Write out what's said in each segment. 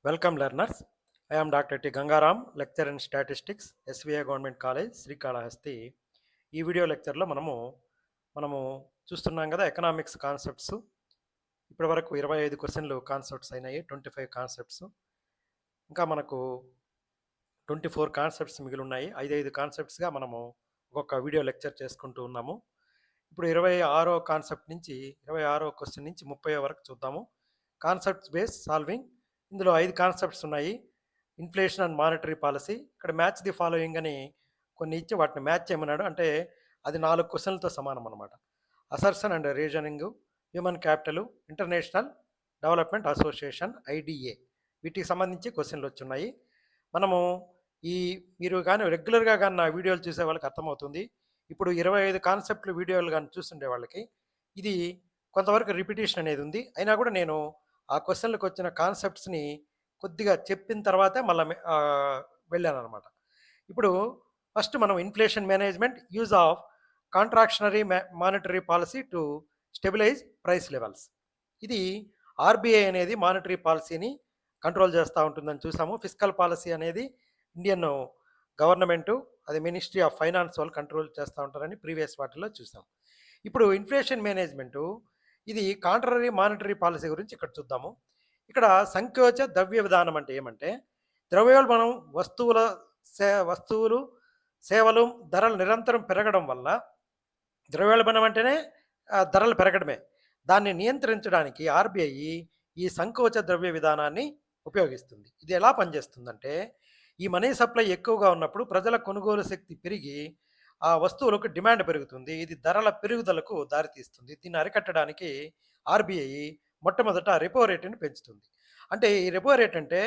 Welcome learners. I am Dr. T. Gangaram, lecturer in statistics, SVA Government College, Srikalahasti. ఈ video లెక్చర్లో మనము చూస్తున్నాం కదా ఎకనామిక్స్ కాన్సెప్ట్స్. ఇప్పటి వరకు 25 క్వశ్చన్లు కాన్సెప్ట్స్ అయినాయి, 25 కాన్సెప్ట్స్. ఇంకా మనకు 24 కాన్సెప్ట్స్ మిగిలి ఉన్నాయి. 5 కాన్సెప్ట్స్గా మనము ఒక్కొక్క వీడియో లెక్చర్ చేసుకుంటూ ఉన్నాము. ఇప్పుడు 26వ కాన్సెప్ట్ నుంచి 26వ క్వశ్చన్ నుంచి 30వ వరకు చూద్దాము. Concepts base solving. ఇందులో 5 కాన్సెప్ట్స్ ఉన్నాయి. Inflation and monetary policy. ఇక్కడ మ్యాచ్ ది ఫాలోయింగ్ అని కొన్ని ఇచ్చి వాటిని మ్యాచ్ చేయమన్నాడు. అంటే అది 4 క్వశ్చన్లతో సమానం అనమాట. Assertion and reasoning, human capital, international development association IDA, వీటికి సంబంధించి క్వశ్చన్లు వచ్చున్నాయి. మనము మీరు కానీ రెగ్యులర్గా కానీ నా వీడియోలు చూసే వాళ్ళకి అర్థమవుతుంది. ఇప్పుడు 25 కాన్సెప్ట్లు వీడియోలు కానీ చూస్తుండే వాళ్ళకి ఇది కొంతవరకు రిపిటేషన్ అనేది ఉంది. అయినా కూడా నేను ఆ క్వశ్చన్లకు వచ్చిన కాన్సెప్ట్స్ని కొద్దిగా చెప్పిన తర్వాతే మళ్ళీ వెళ్ళాను అనమాట. ఇప్పుడు ఫస్ట్ మనం inflation management, use of contractionary monetary policy to stabilize price levels. ఇది ఆర్బీఐ అనేది మానిటరీ పాలసీని కంట్రోల్ చేస్తూ ఉంటుందని చూసాము. ఫిస్కల్ పాలసీ అనేది ఇండియన్ గవర్నమెంటు, అది మినిస్ట్రీ ఆఫ్ ఫైనాన్స్ వాళ్ళు కంట్రోల్ చేస్తూ ఉంటారని ప్రీవియస్ వాటిలో చూసాం. ఇప్పుడు ఇన్ఫ్లేషన్ మేనేజ్మెంటు ఇది కాంట్రరీ మానిటరీ పాలసీ గురించి ఇక్కడ చూద్దాము. ఇక్కడ సంకోచ ద్రవ్య విధానం అంటే ఏమంటే, ద్రవ్యోల్బణం వస్తువులు సేవలు ధరలు నిరంతరం పెరగడం వల్ల, ద్రవ్యోల్బణం అంటేనే ధరలు పెరగడమే, దాన్ని నియంత్రించడానికి ఆర్బీఐ ఈ సంకోచ ద్రవ్య విధానాన్ని ఉపయోగిస్తుంది. ఇది ఎలా పనిచేస్తుందంటే, ఈ మనీ సప్లై ఎక్కువగా ఉన్నప్పుడు ప్రజల కొనుగోలు శక్తి పెరిగి ఆ వస్తువులకు డిమాండ్ పెరుగుతుంది. ఇది ధరల పెరుగుదలకు దారితీస్తుంది. దీన్ని అరికట్టడానికి ఆర్బీఐ మొట్టమొదట రెపో రేటుని పెంచుతుంది. అంటే ఈ రెపో రేట్ అంటే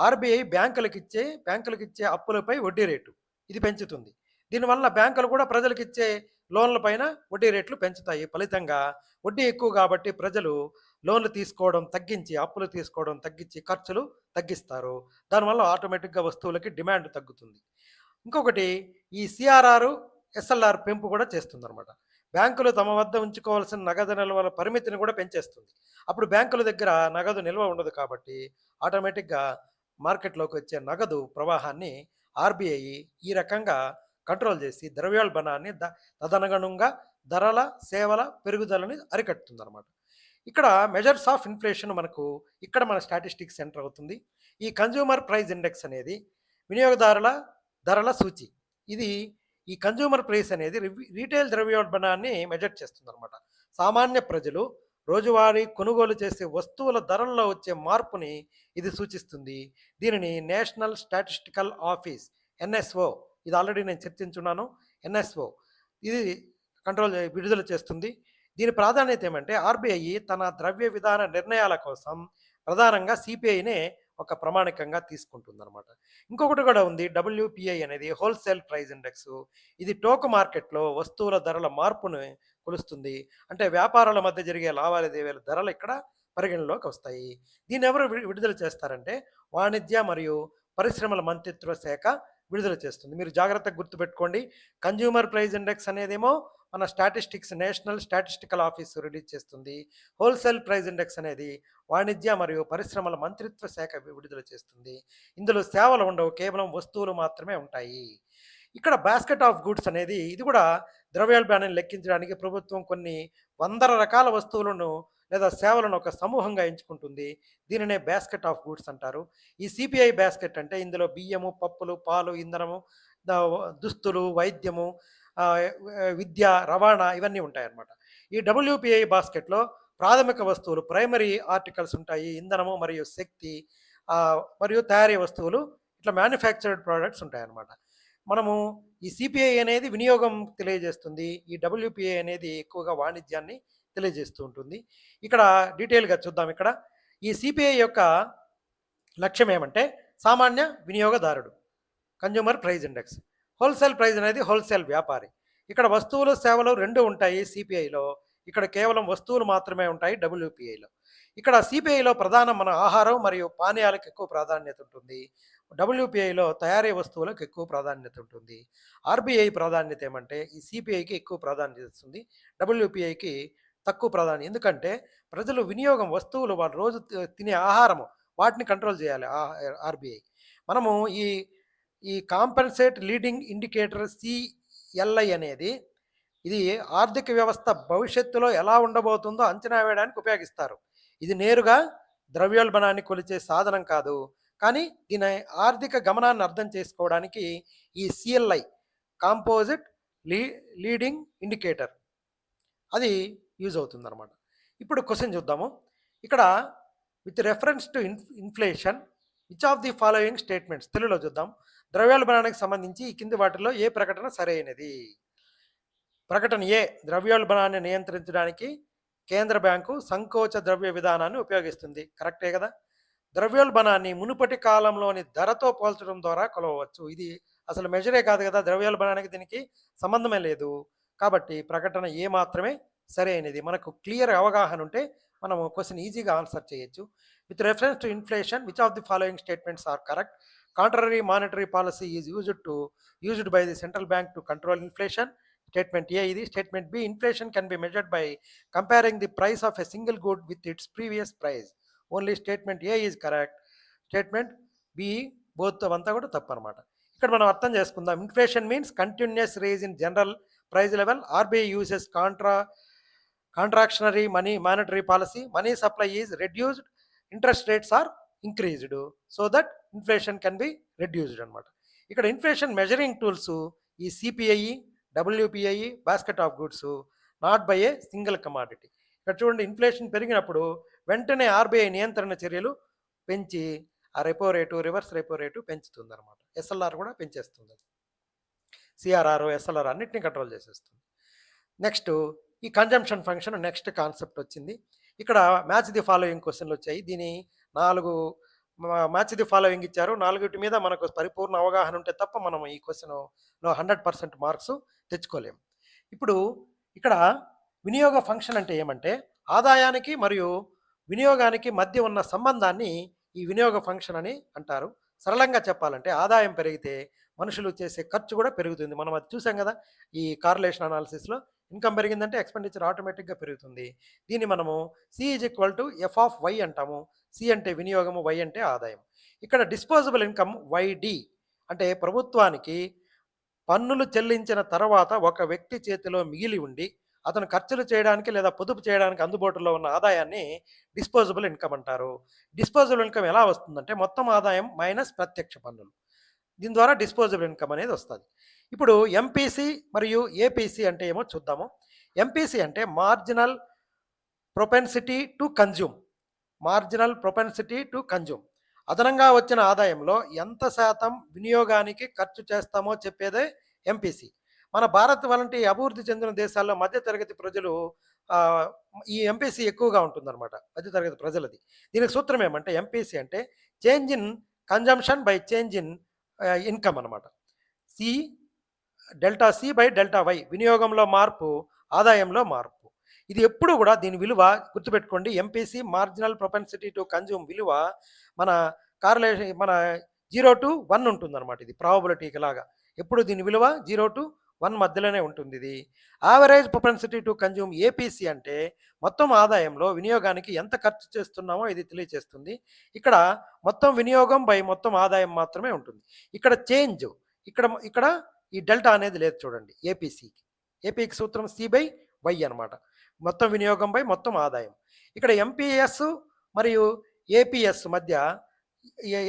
ఆర్బీఐ బ్యాంకులకు ఇచ్చే అప్పులపై వడ్డీ రేటు ఇది పెంచుతుంది. దీనివల్ల బ్యాంకులు కూడా ప్రజలకు ఇచ్చే లోన్ల పైన వడ్డీ రేట్లు పెంచుతాయి. ఫలితంగా వడ్డీ ఎక్కువ కాబట్టి ప్రజలు లోన్లు తీసుకోవడం తగ్గించి, అప్పులు తీసుకోవడం తగ్గించి ఖర్చులు తగ్గిస్తారు. దానివల్ల ఆటోమేటిక్గా వస్తువులకి డిమాండ్ తగ్గుతుంది. ఇంకొకటి, ఈ సిఆర్ఆర్, ఎస్ఎల్ఆర్ పెంపు కూడా చేస్తుందన్నమాట. బ్యాంకులు తమ వద్ద ఉంచుకోవాల్సిన నగదు నిల్వల పరిమితిని కూడా పెంచేస్తుంది. అప్పుడు బ్యాంకుల దగ్గర నగదు నిల్వ ఉండదు కాబట్టి ఆటోమేటిక్గా మార్కెట్లోకి వచ్చే నగదు ప్రవాహాన్ని ఆర్బీఐ ఈ రకంగా కంట్రోల్ చేసి ద్రవ్యోల్బణాన్ని తదనుగుణంగా ధరల సేవల పెరుగుదలని అరికట్టుతుందన్నమాట. ఇక్కడ మెజర్స్ ఆఫ్ ఇన్ఫ్లేషన్ మనకు ఇక్కడ మన స్టాటిస్టిక్స్ సెంటర్ అవుతుంది. ఈ కన్జ్యూమర్ ప్రైస్ ఇండెక్స్ అనేది వినియోగదారుల ధరల సూచి. ఇది ఈ కన్జ్యూమర్ ప్రైస్ అనేది రీటైల్ ద్రవ్యోల్బణాన్ని మెజర్ చేస్తుంది అనమాట. సామాన్య ప్రజలు రోజువారీ కొనుగోలు చేసే వస్తువుల ధరల్లో వచ్చే మార్పుని ఇది సూచిస్తుంది. దీనిని నేషనల్ స్టాటిస్టికల్ ఆఫీస్, ఎన్ఎస్ఓ, ఇది ఆల్రెడీ నేను చర్చించున్నాను, ఎన్ఎస్ఓ ఇది విడుదల చేస్తుంది. దీని ప్రాధాన్యత ఏమంటే, ఆర్బీఐ తన ద్రవ్య విధాన నిర్ణయాల కోసం ప్రధానంగా సిపిఐనే ఒక ప్రమాణికంగా తీసుకుంటుందన్నమాట. ఇంకొకటి కూడా ఉంది, డబ్ల్యూపిఐ అనేది హోల్సేల్ ప్రైస్ ఇండెక్స్. ఇది టోకు మార్కెట్లో వస్తువుల ధరల మార్పును కొలుస్తుంది. అంటే వ్యాపారాల మధ్య జరిగే లావాదేవీల ధరలు ఇక్కడ పరిగణలోకి వస్తాయి. దీన్ని ఎవరు విడుదల చేస్తారంటే, వాణిజ్య మరియు పరిశ్రమల మంత్రిత్వ శాఖ విడుదల చేస్తుంది. మీరు జాగ్రత్తగా గుర్తుపెట్టుకోండి, కన్జ్యూమర్ ప్రైస్ ఇండెక్స్ అనేదేమో మన నేషనల్ స్టాటిస్టికల్ ఆఫీస్ రిలీజ్ చేస్తుంది. హోల్సేల్ ప్రైస్ ఇండెక్స్ అనేది వాణిజ్య మరియు పరిశ్రమల మంత్రిత్వ శాఖ విడుదల చేస్తుంది. ఇందులో సేవలు ఉండవు, కేవలం వస్తువులు మాత్రమే ఉంటాయి. ఇక్కడ బాస్కెట్ ఆఫ్ గుడ్స్ అనేది ఇది కూడా ద్రవ్యోల్బణాన్ని లెక్కించడానికి ప్రభుత్వం కొన్ని వందల రకాల వస్తువులను లేదా సేవలను ఒక సమూహంగా ఎంచుకుంటుంది. దీనినే బాస్కెట్ ఆఫ్ గుడ్స్ అంటారు. ఈ సిపిఐ బాస్కెట్ అంటే ఇందులో బియ్యము, పప్పులు, పాలు, ఇంధనము, దుస్తులు, వైద్యము, విద్య, రవాణా ఇవన్నీ ఉంటాయన్నమాట. ఈ డబ్ల్యూపిఐ బాస్కెట్లో ప్రాథమిక వస్తువులు, ప్రైమరీ ఆర్టికల్స్ ఉంటాయి. ఇంధనము మరియు శక్తి మరియు తయారీ వస్తువులు, ఇట్లా మ్యానుఫ్యాక్చర్డ్ ప్రోడక్ట్స్ ఉంటాయన్నమాట. మనము ఈ సిపిఐ అనేది వినియోగం తెలియజేస్తుంది. ఈ డబ్ల్యూపిఐ అనేది ఎక్కువగా వాణిజ్యాన్ని తెలియజేస్తూ ఉంటుంది. ఇక్కడ డీటెయిల్గా చూద్దాం. ఇక్కడ ఈ సిపిఐ యొక్క లక్ష్యం ఏమంటే, సామాన్య వినియోగదారుడు, consumer price index. Wholesale price అనేది హోల్సేల్ వ్యాపారి. ఇక్కడ వస్తువులు సేవలు రెండు ఉంటాయి సిపిఐలో. ఇక్కడ కేవలం వస్తువులు మాత్రమే ఉంటాయి డబ్ల్యూపిఐలో. ఇక్కడ సిపిఐలో ప్రధానం మన ఆహారం మరియు పానీయాలకు ఎక్కువ ప్రాధాన్యత ఉంటుంది. డబ్ల్యూపిఐలో తయారీ వస్తువులకు ఎక్కువ ప్రాధాన్యత ఉంటుంది. ఆర్బీఐ ప్రాధాన్యత ఏమంటే, ఈ సిపిఐకి ఎక్కువ ప్రాధాన్యత ఇస్తుంది, డబ్ల్యూపిఐకి తక్కువ ప్రాధాన్యత. ఎందుకంటే ప్రజలు వినియోగం వస్తువులు, వాళ్ళు రోజు తినే ఆహారము వాటిని కంట్రోల్ చేయాలి ఆర్బీఐ. మనము ఈ ఈ కాంపెన్సేట్ లీడింగ్ ఇండికేటర్ సిఎల్ఐ అనేది ఇది ఆర్థిక వ్యవస్థ భవిష్యత్తులో ఎలా ఉండబోతుందో అంచనా వేయడానికి ఉపయోగిస్తారు. ఇది నేరుగా ద్రవ్యోల్బణాన్ని కొలిచే సాధనం కాదు. కానీ దీని ఆర్థిక గమనాన్ని అర్థం చేసుకోవడానికి ఈ సిఎల్ఐ కాంపోజిట్ లీ లీడింగ్ ఇండికేటర్ అది యూజ్ అవుతుందన్నమాట. ఇప్పుడు క్వశ్చన్ చూద్దాము. ఇక్కడ with reference to inflation which of the following statements తెలుగులో చూద్దాం. ద్రవ్యోల్బణానికి సంబంధించి ఈ కింది వాటిలో ఏ ప్రకటన సరైనది? ప్రకటన ఏ, ద్రవ్యోల్బణాన్ని నియంత్రించడానికి కేంద్ర బ్యాంకు సంకోచ ద్రవ్య విధానాన్ని ఉపయోగిస్తుంది. కరెక్టే కదా. ద్రవ్యోల్బణాన్ని మునుపటి కాలంలోని ధరతో పోల్చడం ద్వారా కొలవవచ్చు. ఇది అసలు మెజరే కాదు కదా, ద్రవ్యోల్బణానికి దీనికి సంబంధమే లేదు. కాబట్టి ప్రకటన ఏ మాత్రమే సరైనది. మనకు క్లియర్ అవగాహన ఉంటే మనము క్వశ్చన్ ఈజీగా ఆన్సర్ చేయొచ్చు. With reference to inflation which of the following statements are correct? Contrary monetary policy is used by the central bank to control inflation. Statement A ఇది. Statement B, inflation can be measured by comparing the price of a single good with its previous price. Only statement A is correct. Statement B both అంతా కూడా తప్పు అనమాట. ఇక్కడ మనం అర్థం చేసుకుందాం. Inflation means continuous raise in general price level. RBI uses contractionary monetary policy. Money supply is reduced, interest rates are increased so that inflation can be reduced అనమాట. ఇక్కడ ఇన్ఫ్లేషన్ మెజరింగ్ టూల్స్ ఈ CPI, WPI, basket of goods, not by a single commodity. ఇక్కడ చూడండి, inflation పెరిగినప్పుడు వెంటనే RBI నియంత్రణ చర్యలు పెంచి ఆ repo rate, reverse repo rate పెంచుతుంది అనమాట. ఎస్ఎల్ఆర్ కూడా పెంచేస్తుంది. సిఆర్ఆర్, ఎస్ఎల్ఆర్ అన్నిటిని కంట్రోల్ చేసేస్తుంది. నెక్స్ట్ ఈ కన్జంప్షన్ ఫంక్షన్ నెక్స్ట్ కాన్సెప్ట్ వచ్చింది. ఇక్కడ మ్యాచ్ ది ఫాలోయింగ్ క్వశ్చన్లు వచ్చాయి. దీని 4 మ్యాచ్ ది ఫాలోయింగ్ ఇచ్చారు. 4 మీద మనకు పరిపూర్ణ అవగాహన ఉంటే తప్ప మనం ఈ క్వశ్చన్లో 100% మార్క్స్ తెచ్చుకోలేము. ఇప్పుడు ఇక్కడ వినియోగ ఫంక్షన్ అంటే ఏమంటే ఆదాయానికి మరియు వినియోగానికి మధ్య ఉన్న సంబంధాన్ని ఈ వినియోగ ఫంక్షన్ అని అంటారు. సరళంగా చెప్పాలంటే ఆదాయం పెరిగితే మనుషులు చేసే ఖర్చు కూడా పెరుగుతుంది. మనం అది చూసాం కదా ఈ కార్లేషన్ అనాలిసిస్లో. ఇన్కమ్ పెరిగిందంటే ఎక్స్పెండిచర్ ఆటోమేటిక్గా పెరుగుతుంది. దీన్ని మనము C is equal to F of Y అంటాము. సి అంటే వినియోగము, వై అంటే ఆదాయం. ఇక్కడ డిస్పోజబుల్ ఇన్కమ్ వైడి అంటే ప్రభుత్వానికి పన్నులు చెల్లించిన తర్వాత ఒక వ్యక్తి చేతిలో మిగిలి ఉండి అతను ఖర్చులు చేయడానికి లేదా పొదుపు చేయడానికి అందుబాటులో ఉన్న ఆదాయాన్ని డిస్పోజబుల్ ఇన్కమ్ అంటారు. డిస్పోజబుల్ ఇన్కమ్ ఎలా వస్తుందంటే మొత్తం ఆదాయం మైనస్ ప్రత్యక్ష పన్నులు. దీని ద్వారా డిస్పోజబుల్ ఇన్కమ్ అనేది వస్తుంది. ఇప్పుడు ఎంపీసీ మరియు ఏపీసీ అంటే ఏమో చూద్దాము. ఎంపీసీ అంటే marginal propensity to consume. Marginal propensity to consume అదనంగా వచ్చిన ఆదాయంలో ఎంత శాతం వినియోగానికి ఖర్చు చేస్తామో చెప్పేదే ఎంపీసీ. మన భారత్ వంటి అభివృద్ధి చెందిన దేశాల్లో మధ్యతరగతి ప్రజలు ఈ ఎంపీసీ ఎక్కువగా ఉంటుందన్నమాట, మధ్యతరగతి ప్రజలది. దీనికి సూత్రం ఏమంటే ఎంపీసీ అంటే change in consumption by change in income అనమాట. C delta C by delta Y, వినియోగంలో మార్పు ఆదాయంలో మార్పు. ఇది ఎప్పుడు కూడా దీని విలువ గుర్తుపెట్టుకోండి. MPC marginal propensity to consume విలువ మన మన 0 to 1 ఉంటుందన్నమాట. ఇది ప్రాబబిలిటీకి లాగా ఎప్పుడు దీని విలువ 0 to 1 మధ్యలోనే ఉంటుంది. ఇది average propensity to consume APC అంటే మొత్తం ఆదాయంలో వినియోగానికి ఎంత ఖర్చు చేస్తున్నామో ఇది తెలియజేస్తుంది. ఇక్కడ మొత్తం వినియోగం బై మొత్తం ఆదాయం మాత్రమే ఉంటుంది. ఇక్కడ చేంజ్ ఇక్కడ ఈ డెల్టా అనేది లేదు చూడండి ఏపీసీకి. ఏపీకి సూత్రం సి బై వై అనమాట, మొత్తం వినియోగం బై మొత్తం ఆదాయం. ఇక్కడ ఎంపీఎస్ మరియు ఏపీఎస్ మధ్య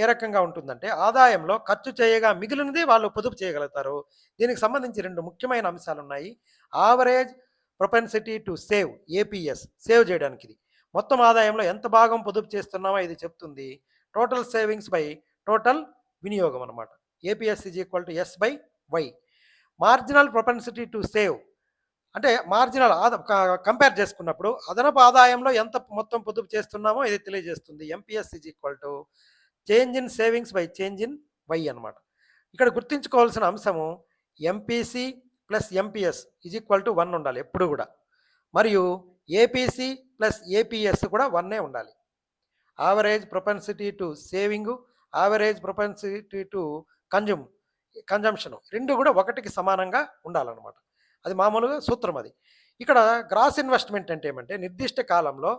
ఏ రకంగా ఉంటుందంటే ఆదాయంలో ఖర్చు చేయగా మిగిలినది వాళ్ళు పొదుపు చేయగలుగుతారు. దీనికి సంబంధించి 2 ముఖ్యమైన అంశాలు ఉన్నాయి. Average propensity to save, APS save చేయడానికి, ఇది మొత్తం ఆదాయంలో ఎంత భాగం పొదుపు చేస్తున్నామో ఇది చెప్తుంది. టోటల్ సేవింగ్స్ బై టోటల్ వినియోగం అనమాట. APS is equal to S by Y. Marginal propensity to save అంటే మార్జినల్ కంపేర్ చేసుకున్నప్పుడు అదనపు ఆదాయంలో ఎంత మొత్తం పొదుపు చేస్తున్నామో ఇది తెలియజేస్తుంది. MPS is equal to change in savings by change in Y అనమాట. ఇక్కడ గుర్తుంచుకోవాల్సిన అంశము MPC plus MPS is equal to 1 ఉండాలి ఎప్పుడు కూడా, మరియు ఏపీసీ ప్లస్ ఏపీఎస్ కూడా 1 ఉండాలి. Average propensity to saving, average propensity to consumption 2 కూడా 1కి సమానంగా ఉండాలన్నమాట. అది మామూలుగా సూత్రం అది. ఇక్కడ గ్రాస్ ఇన్వెస్ట్మెంట్ అంటే ఏమంటే నిర్దిష్ట కాలంలో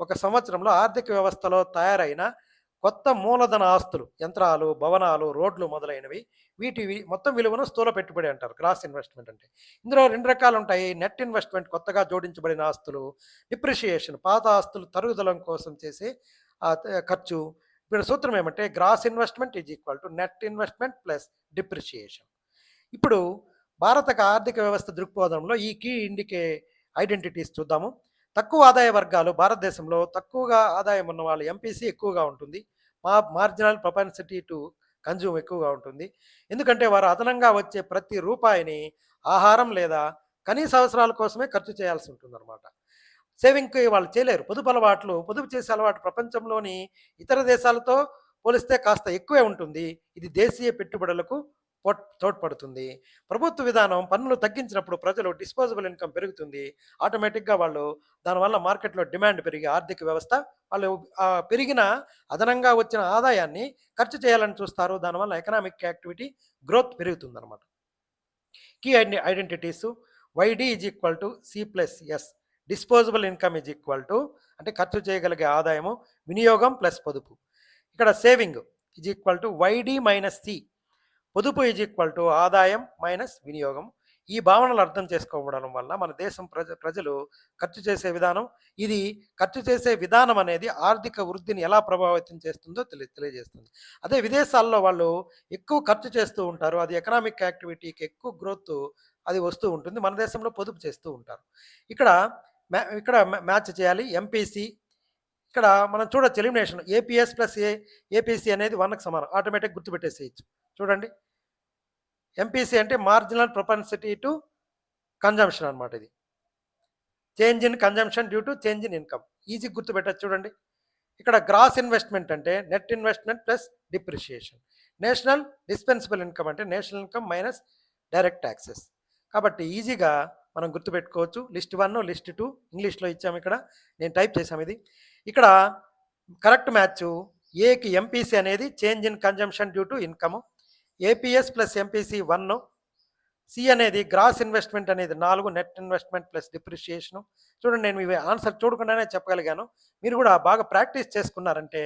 ఒక సంవత్సరంలో ఆర్థిక వ్యవస్థలో తయారైన కొత్త మూలధన ఆస్తులు, యంత్రాలు, భవనాలు, రోడ్లు మొదలైనవి మొత్తం విలువను స్థూల పెట్టుబడి అంటారు. గ్రాస్ ఇన్వెస్ట్‌మెంట్ అంటే. ఇందులో 2 రకాలుంటాయి. నెట్ ఇన్వెస్ట్‌మెంట్ కొత్తగా జోడించబడిన ఆస్తులు, డిప్రిషియేషన్ పాత ఆస్తులు తరుగుదల కోసం చేసే ఖర్చు. ఇక్కడ సూత్రం ఏమంటే gross investment is equal to net investment plus depreciation. ఇప్పుడు భారత ఆర్థిక వ్యవస్థ దృక్పథంలో ఈ కీ ఐడెంటిటీస్ చూద్దాము. తక్కువ ఆదాయ వర్గాలు భారతదేశంలో తక్కువగా ఆదాయం ఉన్న వాళ్ళ ఎంపీసీ ఎక్కువగా ఉంటుంది. మార్జినల్ ప్రొపెన్సిటీ టు కన్జ్యూమ్ ఎక్కువగా ఉంటుంది. ఎందుకంటే వారు అదనంగా వచ్చే ప్రతి రూపాయిని ఆహారం లేదా కనీస అవసరాల కోసమే ఖర్చు చేయాల్సి ఉంటుందన్నమాట. సేవింగ్‌కి వాళ్ళు చేయలేరు. పొదుపు చేసే అలవాటు ప్రపంచంలోని ఇతర దేశాలతో పోలిస్తే కాస్త ఎక్కువే ఉంటుంది. ఇది దేశీయ పెట్టుబడులకు తోడ్పడుతుంది. ప్రభుత్వ విధానం పన్నులు తగ్గించినప్పుడు ప్రజలు డిస్పోజబుల్ ఇన్కమ్ పెరుగుతుంది. ఆటోమేటిక్‌గా దానివల్ల మార్కెట్‌లో డిమాండ్ పెరిగి ఆర్థిక వ్యవస్థ వాళ్ళు పెరిగిన అదనంగా వచ్చిన ఆదాయాన్ని ఖర్చు చేయాలని చూస్తారు. దానివల్ల ఎకనామిక్ యాక్టివిటీ గ్రోత్ పెరుగుతుందన్నమాట. Key identities YD is equal to C plus S. Disposable income is equal to అంటే ఖర్చు చేయగలిగే ఆదాయము, వినియోగం ప్లస్ పొదుపు. ఇక్కడ saving is equal to YD minus C. పొదుపు ఈజ్ ఈక్వల్ టు ఆదాయం మైనస్ వినియోగం. ఈ భావనలు అర్థం చేసుకోవడం వల్ల మన దేశం ప్రజలు ఖర్చు చేసే విధానం అనేది ఆర్థిక వృద్ధిని ఎలా ప్రభావితం చేస్తుందో తెలియజేస్తుంది. అదే విదేశాల్లో వాళ్ళు ఎక్కువ ఖర్చు చేస్తూ ఉంటారు. అది ఎకనామిక్ యాక్టివిటీకి ఎక్కువ గ్రోత్ అది వస్తూ ఉంటుంది. మన దేశంలో పొదుపు చేస్తూ ఉంటారు. ఇక్కడ మ్యాచ్ చేయాలి. ఎంపీసీ ఇక్కడ మనం చూడొచ్చు ఎలిమినేషన్ ఏపీఎస్ ప్లస్ ఏపీసీ అనేది 1కి సమానం. ఆటోమేటిక్ గుర్తుపెట్టేసేయచ్చు. చూడండి, ఎంపీసీ అంటే మార్జినల్ ప్రొపెన్సిటీ టు కన్జంప్షన్ అనమాట. ఇది change in consumption due to change in income. Easy గుర్తుపెట్టచ్చు. చూడండి, ఇక్కడ గ్రాస్ ఇన్వెస్ట్మెంట్ అంటే net investment plus depreciation. National dispensable income అంటే national income minus direct taxes. కాబట్టి ఈజీగా మనం గుర్తుపెట్టుకోవచ్చు. లిస్ట్ 1, లిస్ట్ 2 ఇంగ్లీష్లో ఇచ్చాము. ఇక్కడ నేను టైప్ చేశాము. ఇది ఇక్కడ కరెక్ట్ మ్యాచ్. ఏకి ఎంపీసీ అనేది change in consumption due to income, APS plus MPC 1, C అనేది గ్రాస్ ఇన్వెస్ట్మెంట్ అనేది 4, నెట్ ఇన్వెస్ట్మెంట్ ప్లస్ డిప్రిషియేషను. చూడండి, నేను ఇవి ఆన్సర్ చూడకుండానే చెప్పగలిగాను. మీరు కూడా బాగా ప్రాక్టీస్ చేసుకున్నారంటే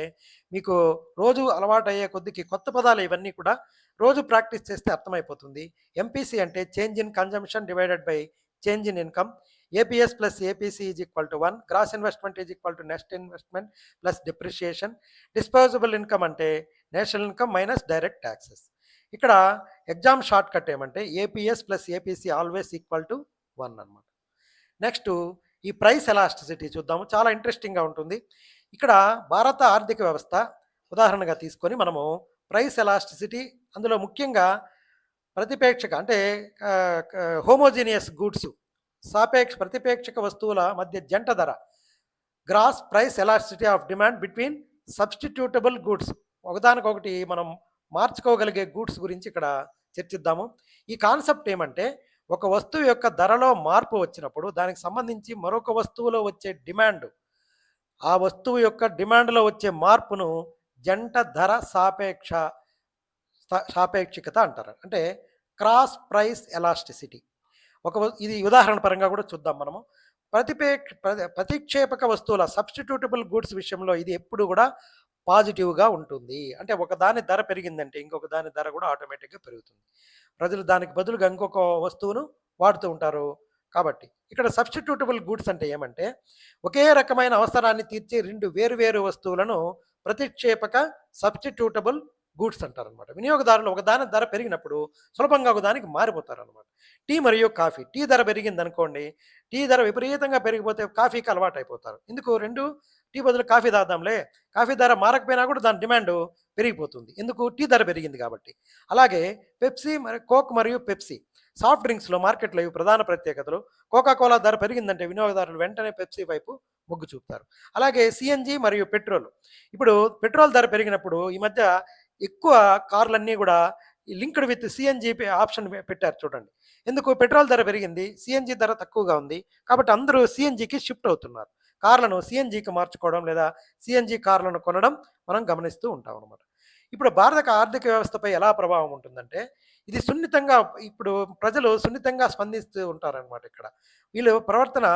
మీకు రోజు అలవాటు అయ్యే కొద్దికి కొత్త పదాలు ఇవన్నీ కూడా రోజు ప్రాక్టీస్ చేస్తే అర్థమైపోతుంది. ఎంపీసీ అంటే change in consumption divided by change in income. APS plus APC is equal to 1. Gross investment is equal to net investment plus depreciation. Disposable income అంటే national income minus direct taxes. ఇక్కడ exam short cut ఏమంటే APS plus APC always equal to 1 అనమాట. Next ఈ price elasticity చూద్దాము. చాలా ఇంట్రెస్టింగ్గా ఉంటుంది. ఇక్కడ భారత ఆర్థిక వ్యవస్థ ఉదాహరణగా తీసుకొని మనము ప్రైస్ ఎలాస్టిసిటీ, అందులో ముఖ్యంగా ప్రతిపేక్షక అంటే హోమోజీనియస్ గూడ్స్, ప్రతిపేక్షక వస్తువుల మధ్య జంట ధర, gross price elasticity of demand between substitutable goods, ఒకదానికొకటి మనం మార్చుకోగలిగే గూడ్స్ గురించి ఇక్కడ చర్చిద్దాము. ఈ కాన్సెప్ట్ ఏమంటే ఒక వస్తువు యొక్క ధరలో మార్పు వచ్చినప్పుడు దానికి సంబంధించి మరొక వస్తువులో వచ్చే డిమాండ్, ఆ వస్తువు యొక్క డిమాండ్లో వచ్చే మార్పును జంట ధర సాపేక్షికత అంటారు. అంటే క్రాస్ ప్రైస్ ఎలాస్టిసిటీ. ఇది ఉదాహరణ పరంగా కూడా చూద్దాం మనము. ప్రతిక్షేపక వస్తువుల సబ్స్టిట్యూటబుల్ గూడ్స్ విషయంలో ఇది ఎప్పుడు కూడా పాజిటివ్గా ఉంటుంది. అంటే ఒక దాని ధర పెరిగిందంటే ఇంకొక దాని ధర కూడా ఆటోమేటిక్గా పెరుగుతుంది. ప్రజలు దానికి బదులుగా ఇంకొక వస్తువును వాడుతూ ఉంటారు. కాబట్టి ఇక్కడ సబ్స్టిట్యూటబుల్ గూడ్స్ అంటే ఏమంటే ఒకే రకమైన అవసరాన్ని తీర్చే 2 వేరు వస్తువులను ప్రతిక్షేపక సబ్స్టిట్యూటబుల్ గూడ్స్ అంటారనమాట. వినియోగదారులు ఒకదాని ధర పెరిగినప్పుడు సులభంగా ఒకదానికి మారిపోతారనమాట. టీ మరియు కాఫీ. టీ ధర పెరిగింది అనుకోండి, టీ ధర విపరీతంగా పెరిగిపోతే కాఫీకి అలవాటు అయిపోతారు. ఎందుకు? టీ బదులు కాఫీ తాగుదాంలే, కాఫీ ధర మారకపోయినా కూడా దాని డిమాండ్ పెరిగిపోతుంది. ఎందుకు? టీ ధర పెరిగింది కాబట్టి. అలాగే పెప్సీ కోక్ మరియు పెప్సీ సాఫ్ట్ డ్రింక్స్లో మార్కెట్లో ఇవి ప్రధాన ప్రత్యేకతలు. కోకాకోలా ధర పెరిగిందంటే వినియోగదారులు వెంటనే పెప్సీ వైపు మొగ్గు చూపుతారు. అలాగే సిఎన్జి మరియు పెట్రోల్. ఇప్పుడు పెట్రోల్ ధర పెరిగినప్పుడు ఈ మధ్య ఎక్కువ కార్లన్నీ కూడా లింక్డ్ విత్ సిఎన్జి ఆప్షన్ పెట్టారు. చూడండి, ఎందుకు? పెట్రోల్ ధర పెరిగింది, సిఎన్జి ధర తక్కువగా ఉంది కాబట్టి అందరూ సిఎన్జికి షిఫ్ట్ అవుతున్నారు. కార్లను సిఎన్జికి మార్చుకోవడం లేదా సిఎన్జి కార్లను కొనడం మనం గమనిస్తూ ఉంటాం అనమాట. ఇప్పుడు భారత ఆర్థిక వ్యవస్థపై ఎలా ప్రభావం ఉంటుందంటే, ఇది సున్నితంగా ఇప్పుడు ప్రజలు సున్నితంగా స్పందిస్తూ ఉంటారనమాట ఇక్కడ. వీళ్ళు ప్రవర్తన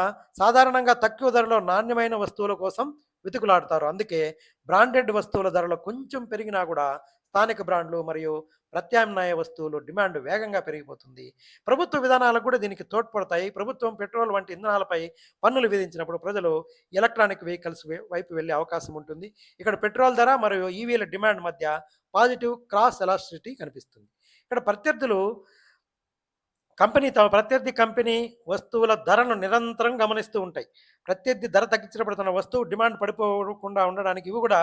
సాధారణంగా తక్కువ ధరలో నాణ్యమైన వస్తువుల కోసం వెతుకులాడతారు. అందుకే బ్రాండెడ్ వస్తువుల ధరలు కొంచెం పెరిగినా గూడా స్థానిక బ్రాండ్‌లు మరియు ప్రత్యామ్నాయ వస్తువులు డిమాండ్ వేగంగా పెరిగిపోతుంది. ప్రభుత్వ విధానాలు కూడా దీనికి తోడ్పడతాయి. ప్రభుత్వం పెట్రోల్ వంటి ఇంధనాలపై పన్నులు విధించినప్పుడు ప్రజలు ఎలక్ట్రానిక్ వెహికల్స్ వైపు వెళ్ళే అవకాశం ఉంటుంది. ఇక్కడ పెట్రోల్ ధర మరియు ఈవీల డిమాండ్ మధ్య పాజిటివ్ క్రాస్ ఎలాస్టిసిటీ కనిపిస్తుంది. ఇక్కడ తమ ప్రత్యర్థి కంపెనీ వస్తువుల ధరను నిరంతరం గమనిస్తూ ఉంటాయి. ప్రత్యర్థి ధర తగ్గించబడుతున్న వస్తువు డిమాండ్ పడిపోకుండా ఉండడానికి ఇవి కూడా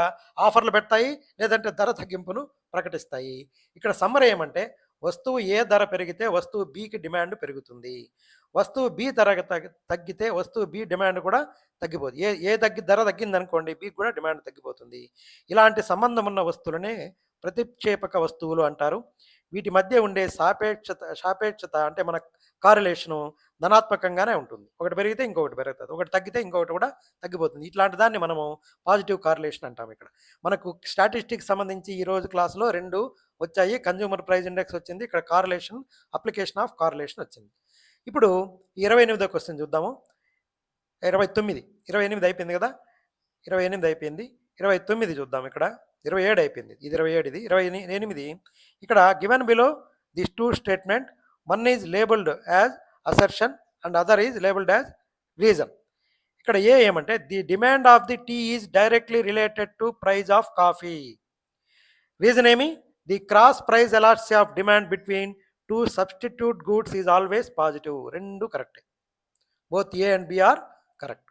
ఆఫర్లు పెడతాయి, లేదంటే ధర తగ్గింపును ప్రకటిస్తాయి. ఇక్కడ సమ్మర్ ఏమంటే, వస్తువు ఏ ధర పెరిగితే వస్తువు బికి డిమాండ్ పెరుగుతుంది. వస్తువు బి ధర తగ్గితే వస్తువు బి డిమాండ్ కూడా తగ్గిపోతుంది. ధర తగ్గిందనుకోండి, బికి కూడా డిమాండ్ తగ్గిపోతుంది. ఇలాంటి సంబంధం ఉన్న వస్తువులనే ప్రతిక్షేపక వస్తువులు అంటారు. వీటి మధ్య ఉండే సాపేక్షత అంటే మన కారిలేషను ధనాత్మకంగానే ఉంటుంది. ఒకటి పెరిగితే ఇంకొకటి పెరుగుతుంది. ఒకటి తగ్గితే ఇంకొకటి కూడా తగ్గిపోతుంది. ఇట్లాంటి దాన్ని మనము పాజిటివ్ కారిలేషన్ అంటాం ఇక్కడ. మనకు స్టాటిస్టిక్స్ సంబంధించి ఈరోజు క్లాస్‌లో 2 వచ్చాయి. కన్జ్యూమర్ ప్రైస్ ఇండెక్స్ వచ్చింది. ఇక్కడ కారిలేషన్, అప్లికేషన్ ఆఫ్ కారిలేషన్ వచ్చింది. ఇప్పుడు 28వ క్వెషన్ చూద్దాము. 28 అయిపోయింది కదా! 28 అయిపోయింది. 29 చూద్దాం ఇక్కడ. 27 అయిపోయింది. ఇది 27 ఇది. 28 ఇక్కడ given below this 2 statement one is labelled as assertion and other is labelled as reason. ఇక్కడ ఏమంటే the demand of the tea is directly related to price of coffee. Reason ఏమి? The cross price elasticity of demand between 2 substitute goods is always positive. రెండు కరెక్టే. Both A and B are correct.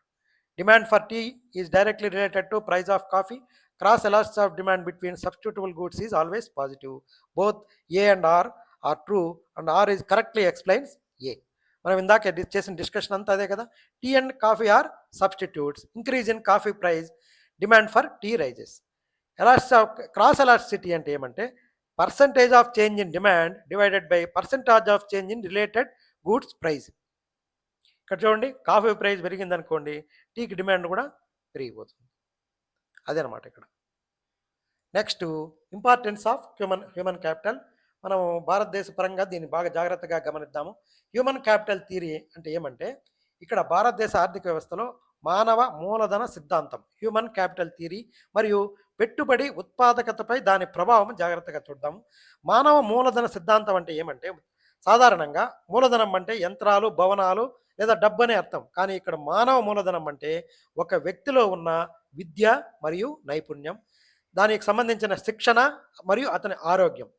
Demand for tea is directly related to price of coffee. Cross elasticity of demand between substitutable goods is always positive. Both A and R are true and R is correctly explains A. మనం ఇందాక చేసిన discussion అంతా అదే కదా. Tea and coffee are substitutes. Increase in coffee price, demand for tea rises. Cross elasticity అంటే ఏమంటే percentage of change in demand divided by percentage of change in related goods price. ఇక్కడ చూడండి, కాఫీ ప్రైస్ పెరిగిందనుకోండి, టీకి demand కూడా పెరిగిపోతుంది. అదేనమాట ఇక్కడ. Next, importance of human capital. మనం భారతదేశ పరంగా దీన్ని బాగా జాగ్రత్తగా గమనిద్దాము. హ్యూమన్ క్యాపిటల్ థియరీ అంటే ఏమంటే, ఇక్కడ భారతదేశ ఆర్థిక వ్యవస్థలో మానవ మూలధన సిద్ధాంతం, హ్యూమన్ క్యాపిటల్ థియరీ మరియు పెట్టుబడి ఉత్పాదకతపై దాని ప్రభావం జాగ్రత్తగా చూద్దాము. మానవ మూలధన సిద్ధాంతం అంటే ఏమంటే, సాధారణంగా మూలధనం అంటే యంత్రాలు, భవనాలు లేదా డబ్బు అనే అర్థం. కానీ ఇక్కడ మానవ మూలధనం అంటే ఒక వ్యక్తిలో ఉన్న విద్య మరియు నైపుణ్యం, దానికి సంబంధించిన శిక్షణ మరియు అతని ఆరోగ్యం.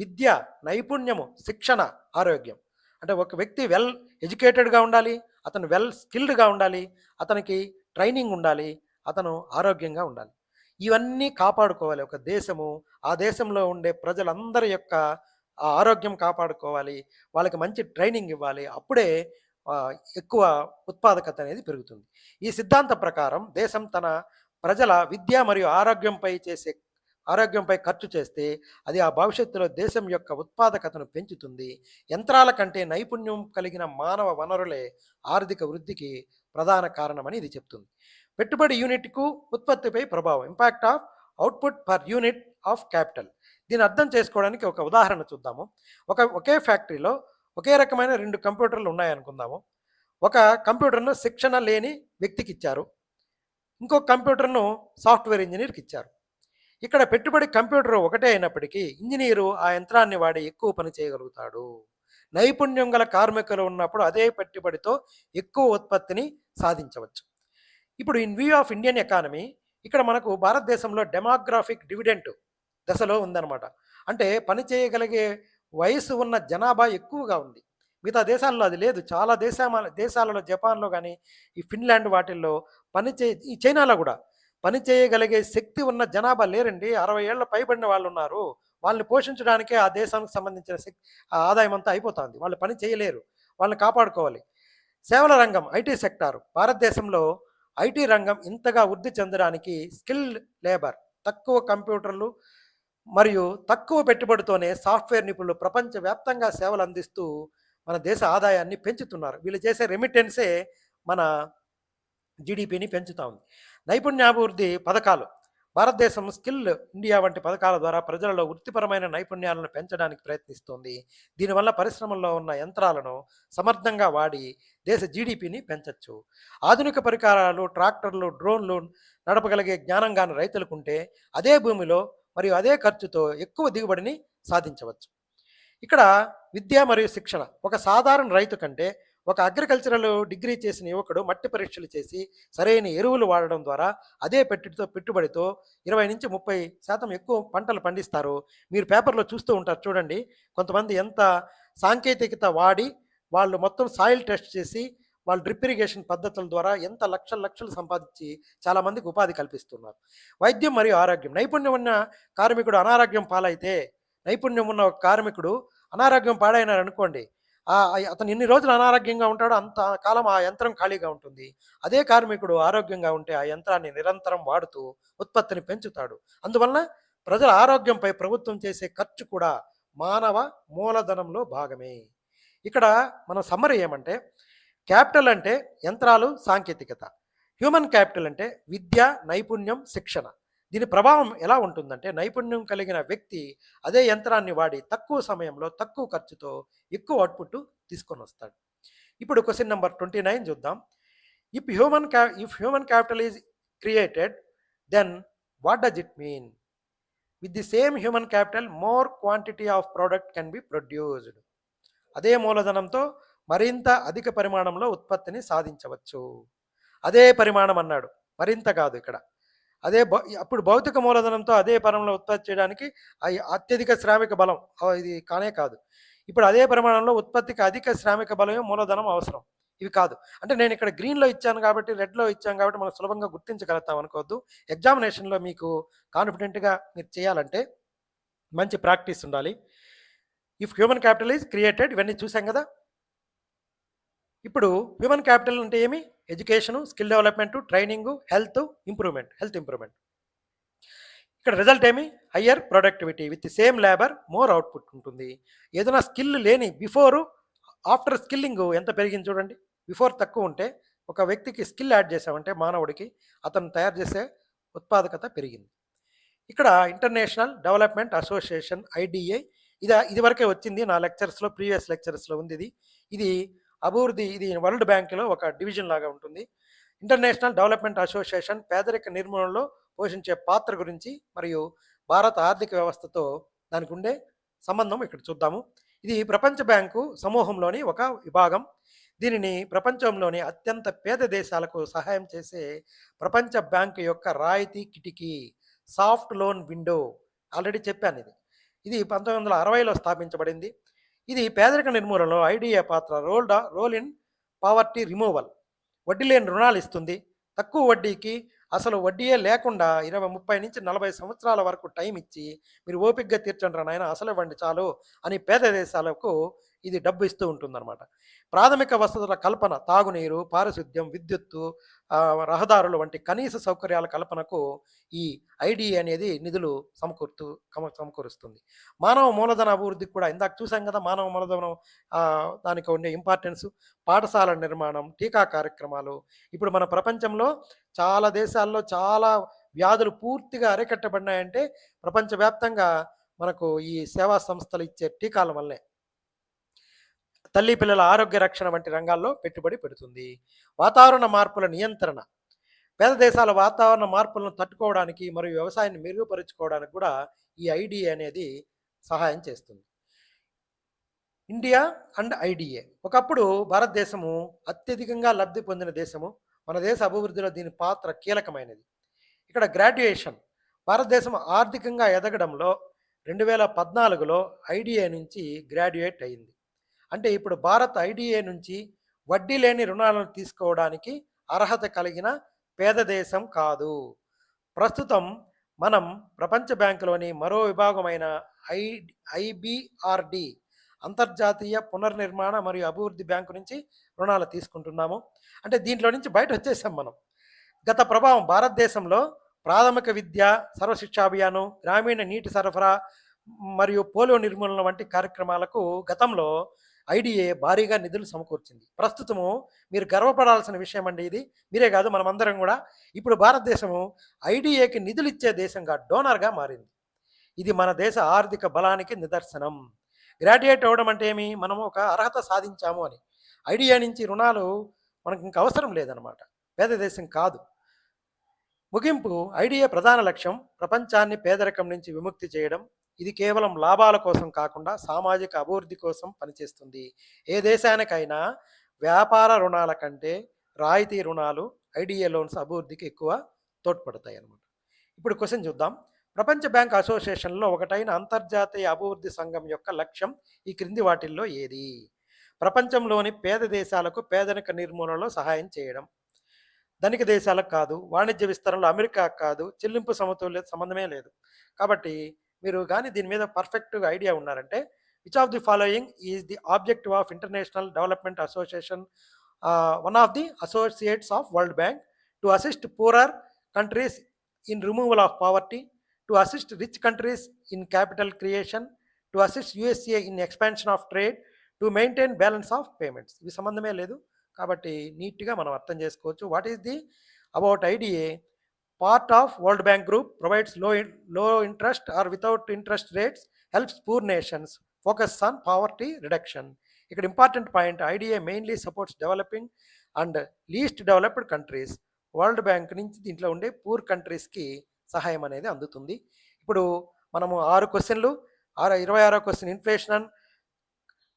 విద్య, నైపుణ్యము, శిక్షణ, ఆరోగ్యం. అంటే ఒక వ్యక్తి వెల్ ఎడ్యుకేటెడ్గా ఉండాలి, అతను వెల్ స్కిల్డ్గా ఉండాలి, అతనికి ట్రైనింగ్ ఉండాలి, అతను ఆరోగ్యంగా ఉండాలి. ఇవన్నీ కాపాడుకోవాలి ఒక దేశము. ఆ దేశంలో ఉండే ప్రజలందరి యొక్క ఆరోగ్యం కాపాడుకోవాలి, వాళ్ళకి మంచి ట్రైనింగ్ ఇవ్వాలి. అప్పుడే ఎక్కువ ఉత్పాదకత అనేది పెరుగుతుంది. ఈ సిద్ధాంతం ప్రకారం దేశం తన ప్రజల విద్య మరియు ఆరోగ్యంపై ఖర్చు చేస్తే అది ఆ భవిష్యత్తులో దేశం యొక్క ఉత్పాదకతను పెంచుతుంది. యంత్రాల కంటే నైపుణ్యం కలిగిన మానవ వనరులే ఆర్థిక వృద్ధికి ప్రధాన కారణమని ఇది చెప్తుంది. పెట్టుబడి యూనిట్కు ఉత్పత్తిపై ప్రభావం, impact of output per unit of capital. దీన్ని అర్థం చేసుకోవడానికి ఒక ఉదాహరణ చూద్దాము. ఒకే ఫ్యాక్టరీలో ఒకే రకమైన 2 కంప్యూటర్లు ఉన్నాయనుకుందాము. ఒక కంప్యూటర్ను శిక్షణ లేని వ్యక్తికి ఇచ్చారు, ఇంకొక కంప్యూటర్ను సాఫ్ట్వేర్ ఇంజనీర్కి ఇచ్చారు. ఇక్కడ పెట్టుబడి కంప్యూటర్ ఒకటే అయినప్పటికీ ఇంజనీరు ఆ యంత్రాన్ని వాడి ఎక్కువ పని చేయగలుగుతాడు. నైపుణ్యం గల కార్మికులు ఉన్నప్పుడు అదే పెట్టుబడితో ఎక్కువ ఉత్పత్తిని సాధించవచ్చు. ఇప్పుడు in view of Indian economy, ఇక్కడ మనకు భారతదేశంలో డెమోగ్రాఫిక్ డివిడెంట్ దశలో ఉందన్నమాట. అంటే పని చేయగలిగే వయసు ఉన్న జనాభా ఎక్కువగా ఉంది. మిగతా దేశాల్లో అది లేదు. చాలా దేశాలలో జపాన్లో కానీ, ఈ ఫిన్లాండ్ వాటిల్లో ఈ చైనాలో కూడా పని చేయగలిగే శక్తి ఉన్న జనాభా లేరండి. 60 ఏళ్ళ పైబడిన వాళ్ళు ఉన్నారు. వాళ్ళని పోషించడానికే ఆ దేశానికి సంబంధించిన ఆదాయం అంతా అయిపోతుంది. వాళ్ళు పని చేయలేరు, వాళ్ళని కాపాడుకోవాలి. సేవల రంగం, ఐటీ సెక్టార్. భారతదేశంలో ఐటీ రంగం ఇంతగా వృద్ధి చెందడానికి స్కిల్డ్ లేబర్, తక్కువ కంప్యూటర్లు మరియు తక్కువ పెట్టుబడితోనే సాఫ్ట్వేర్ నిపుణులు ప్రపంచవ్యాప్తంగా సేవలు అందిస్తూ మన దేశ ఆదాయాన్ని పెంచుతున్నారు. వీళ్ళు చేసే రెమిటెన్సే మన జీడిపిని పెంచుతా ఉంది. నైపుణ్యాభివృద్ధి పథకాలు. భారతదేశం స్కిల్ ఇండియా వంటి పథకాల ద్వారా ప్రజలలో వృత్తిపరమైన నైపుణ్యాలను పెంచడానికి ప్రయత్నిస్తోంది. దీనివల్ల పరిశ్రమల్లో ఉన్న యంత్రాలను సమర్థంగా వాడి దేశ జీడీపీని పెంచొచ్చు. ఆధునిక పరికరాలు, ట్రాక్టర్లు, డ్రోన్లు నడపగలిగే జ్ఞానం గాని రైతులకుంటే అదే భూమిలో మరియు అదే ఖర్చుతో ఎక్కువ దిగుబడిని సాధించవచ్చు. ఇక్కడ విద్య మరియు శిక్షణ. ఒక సాధారణ రైతు కంటే ఒక అగ్రికల్చరల్ డిగ్రీ చేసిన యువకుడు మట్టి పరీక్షలు చేసి సరైన ఎరువులు వాడడం ద్వారా అదే పెట్టుబడితో 20-30% ఎక్కువ పంటలు పండిస్తారు. మీరు పేపర్లో చూస్తూ ఉంటారు చూడండి. కొంతమంది ఎంత సాంకేతికత వాడి వాళ్ళు మొత్తం సాయిల్ టెస్ట్ చేసి వాళ్ళు డ్రిప్ ఇరిగేషన్ పద్ధతుల ద్వారా ఎంత లక్షలు లక్షలు సంపాదించి చాలామందికి ఉపాధి కల్పిస్తున్నారు. వైద్యం మరియు ఆరోగ్యం. నైపుణ్యం ఉన్న కార్మికుడు అనారోగ్యం పాలైతే, నైపుణ్యం ఉన్న ఒక కార్మికుడు అనారోగ్యం పాడైనారు అనుకోండి, అతను ఎన్ని రోజులు అనారోగ్యంగా ఉంటాడో అంత కాలం ఆ యంత్రం ఖాళీగా ఉంటుంది. అదే కార్మికుడు ఆరోగ్యంగా ఉంటే ఆ యంత్రాన్ని నిరంతరం వాడుతూ ఉత్పత్తిని పెంచుతాడు. అందువలన ప్రజల ఆరోగ్యంపై ప్రభుత్వం చేసే ఖర్చు కూడా మానవ మూలధనంలో భాగమే. ఇక్కడ మన సమ్మరీ ఏమంటే, క్యాపిటల్ అంటే యంత్రాలు, సాంకేతికత. హ్యూమన్ క్యాపిటల్ అంటే విద్య, నైపుణ్యం, శిక్షణ. దీని ప్రభావం ఎలా ఉంటుందంటే, నైపుణ్యం కలిగిన వ్యక్తి అదే యంత్రాన్ని వాడి తక్కువ సమయంలో తక్కువ ఖర్చుతో ఎక్కువ అవుట్పుట్ తీసుకొని వస్తాడు. ఇప్పుడు క్వశ్చన్ నెంబర్ 29 చూద్దాం. If human capital is created, then what does it mean? With the same human capital more quantity of product can be produced. అదే మూలధనంతో మరింత అధిక పరిమాణంలో ఉత్పత్తిని సాధించవచ్చు. అదే పరిమాణం అన్నాడు, మరింత కాదు ఇక్కడ. అప్పుడు భౌతిక మూలధనంతో అదే పరంలో ఉత్పత్తి చేయడానికి అత్యధిక శ్రామిక బలం ఇది కానే కాదు. ఇప్పుడు అదే పరిమాణంలో ఉత్పత్తికి అధిక శ్రామిక బలం, మూలధనం అవసరం. ఇవి కాదు. అంటే నేను ఇక్కడ గ్రీన్లో ఇచ్చాను కాబట్టి, రెడ్లో ఇచ్చాను కాబట్టి మనం సులభంగా గుర్తించగలుగుతాం అనుకోవద్దు. ఎగ్జామినేషన్లో మీకు కాన్ఫిడెంట్గా మీరు చేయాలంటే మంచి ప్రాక్టీస్ ఉండాలి. If human capital is created, ఇవన్నీ చూసాం కదా. ఇప్పుడు హ్యూమన్ క్యాపిటల్ అంటే ఏమి? Education, skill development, training, health improvement. ఇక్కడ రిజల్ట్ ఏమి? Higher productivity. With same labour more output ఉంటుంది. ఏదైనా స్కిల్ లేని ఆఫ్టర్ స్కిల్లింగ్ ఎంత పెరిగింది చూడండి. బిఫోర్ తక్కువ ఉంటే ఒక వ్యక్తికి స్కిల్ యాడ్ చేసామంటే మానవుడికి అతను తయారు చేసే ఉత్పాదకత పెరిగింది. ఇక్కడ ఇంటర్నేషనల్ డెవలప్మెంట్ అసోసియేషన్ IDA ఇది వరకే వచ్చింది నా లెక్చర్స్లో, ప్రీవియస్ లెక్చర్స్లో ఉంది. ఇది అభివృద్ధి, ఇది వరల్డ్ బ్యాంకులో ఒక డివిజన్ లాగా ఉంటుంది. ఇంటర్నేషనల్ డెవలప్మెంట్ అసోసియేషన్ పేదరిక నిర్మూలనలో పోషించే పాత్ర గురించి మరియు భారత ఆర్థిక వ్యవస్థతో దానికి ఉండే సంబంధం ఇక్కడ చూద్దాము. ఇది ప్రపంచ బ్యాంకు సమూహంలోని ఒక విభాగం. దీనిని ప్రపంచంలోని అత్యంత పేద దేశాలకు సహాయం చేసే ప్రపంచ బ్యాంకు యొక్క రాయితీ కిటికీ, సాఫ్ట్ లోన్ విండో. ఆల్రెడీ చెప్పాను ఇది 1960లో స్థాపించబడింది. ఇది పేదరిక నిర్మూలనలో IDA పాత్ర. Role in poverty removal. వడ్డీ లేని రుణాలు ఇస్తుంది. తక్కువ వడ్డీకి, అసలు వడ్డీయే లేకుండా 30-40 సంవత్సరాల వరకు టైం ఇచ్చి మీరు ఓపికగా తీర్చండి నాయన, అసలు ఇవ్వండి చాలు అని పేద దేశాలకు ఇది డబ్బు ఇస్తూ ఉంటుందన్నమాట. ప్రాథమిక వసతుల కల్పన, తాగునీరు, పారిశుద్ధ్యం, విద్యుత్తు, రహదారులు వంటి కనీస సౌకర్యాల కల్పనకు ఈ IDA అనేది నిధులు సమకూరుస్తుంది. మానవ మూలధన అభివృద్ధికి కూడా ఇందాక చూసాం కదా, మానవ మూలధనం దానికి ఉండే ఇంపార్టెన్స్. పాఠశాల నిర్మాణం, టీకా కార్యక్రమాలు. ఇప్పుడు మన ప్రపంచంలో చాలా దేశాల్లో చాలా వ్యాధులు పూర్తిగా అరికట్టబడినాయంటే ప్రపంచవ్యాప్తంగా మనకు ఈ సేవా సంస్థలు ఇచ్చే టీకాల వల్లే. తల్లి పిల్లల ఆరోగ్య రక్షణ వంటి రంగాల్లో పెట్టుబడి పెడుతుంది. వాతావరణ మార్పుల నియంత్రణ. పేద దేశాల వాతావరణ మార్పులను తట్టుకోవడానికి మరియు వ్యవసాయాన్ని మెరుగుపరుచుకోవడానికి కూడా ఈ IDA అనేది సహాయం చేస్తుంది. India and IDA. ఒకప్పుడు భారతదేశము అత్యధికంగా లబ్ధి పొందిన దేశము. మన దేశ అభివృద్ధిలో దీని పాత్ర కీలకమైనది. ఇక్కడ గ్రాడ్యుయేషన్. భారతదేశం ఆర్థికంగా ఎదగడంలో 2014లో IDA నుంచి గ్రాడ్యుయేట్ అయింది. అంటే ఇప్పుడు భారత్ IDA నుంచి వడ్డీ లేని రుణాలను తీసుకోవడానికి అర్హత కలిగిన పేద దేశం కాదు. ప్రస్తుతం మనం ప్రపంచ బ్యాంకులోని మరో విభాగమైన IBRD, అంతర్జాతీయ పునర్నిర్మాణ మరియు అభివృద్ధి బ్యాంకు నుంచి రుణాలు తీసుకుంటున్నాము. అంటే దీంట్లో నుంచి బయట వచ్చేసాం మనం. గత ప్రభావం భారతదేశంలో ప్రాథమిక విద్య, సర్వశిక్షా అభియాను, గ్రామీణ నీటి సరఫరా మరియు పోలియో నిర్మూలన వంటి కార్యక్రమాలకు గతంలో ఐడిఏ భారీగా నిధులు సమకూర్చింది. ప్రస్తుతము మీరు గర్వపడాల్సిన విషయం అండి ఇది. మీరే కాదు మనమందరం కూడా ఇప్పుడు భారతదేశము ఐడిఏకి నిధులిచ్చే దేశంగా, డోనర్‌గా మారింది. ఇది మన దేశ ఆర్థిక బలానికి నిదర్శనం. గ్రాడ్యుయేట్ అవ్వడం అంటే ఏమి? మనము ఒక అర్హత సాధించాము అని. ఐడియా నుంచి రుణాలు మనకింక అవసరం లేదనమాట. పేద దేశం కాదు. ముగింపు: ఐడిఏ ప్రధాన లక్ష్యం ప్రపంచాన్ని పేదరికం నుంచి విముక్తి చేయడం. ఇది కేవలం లాభాల కోసం కాకుండా సామాజిక అభివృద్ధి కోసం పనిచేస్తుంది. ఏ దేశానికైనా వ్యాపార రుణాల కంటే రాయితీ రుణాలు, ఐడిఏ లోన్స్ అభివృద్ధికి ఎక్కువ తోడ్పడతాయి అన్నమాట. ఇప్పుడు క్వశ్చన్ చూద్దాం. ప్రపంచ బ్యాంక్ అసోసియేషన్లో ఒకటైన అంతర్జాతీయ అభివృద్ధి సంఘం యొక్క లక్ష్యం ఈ క్రింది వాటిల్లో ఏది? ప్రపంచంలోని పేద దేశాలకు పేదరిక నిర్మూలనలో సహాయం చేయడం. ధనిక దేశాలకు కాదు, వాణిజ్య విస్తరణలో అమెరికాకు కాదు, చెల్లింపు సమతుల్యత సంబంధమే లేదు. కాబట్టి మీరు కానీ దీని మీద పర్ఫెక్ట్‌గా ఐడియా ఉన్నారంటే, which of the following is the objective of international development association, one of the associates of world bank, to assist poorer countries in removal of poverty, to assist rich countries in capital creation, to assist USA in expansion of trade, to maintain balance of payments. ఇవి సంబంధమే లేదు. కాబట్టి నీట్‌గా మనం అర్థం చేసుకోవచ్చు. What is the about IDA? Part of world bank group, provides లో interest are without interest rates, helps poor nations, focus on poverty reduction. ఇక్కడ important point, IDA mainly supports developing and least developed countries. World bank నుంచి దీంట్లో ఉండే poor కంట్రీస్కి సహాయం అనేది అందుతుంది. ఇప్పుడు మనము 6 క్వశ్చన్లు, 26వ question inflation and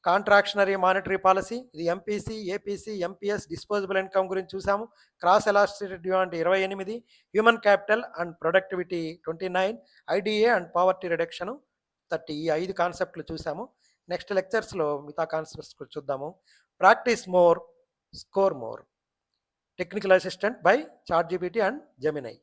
contractionary monetary policy, ఇది MPC, APC, MPS, disposable income గురించి చూసాము. Cross elasticity demand 28, human capital and productivity 29, IDA and poverty reduction 30. ఈ 5 కాన్సెప్ట్లు చూసాము. నెక్స్ట్ లెక్చర్స్లో మిగతా కాన్సెప్ట్స్ చూద్దాము. Practice more, score more. Technical assistant by ChatGPT and Gemini.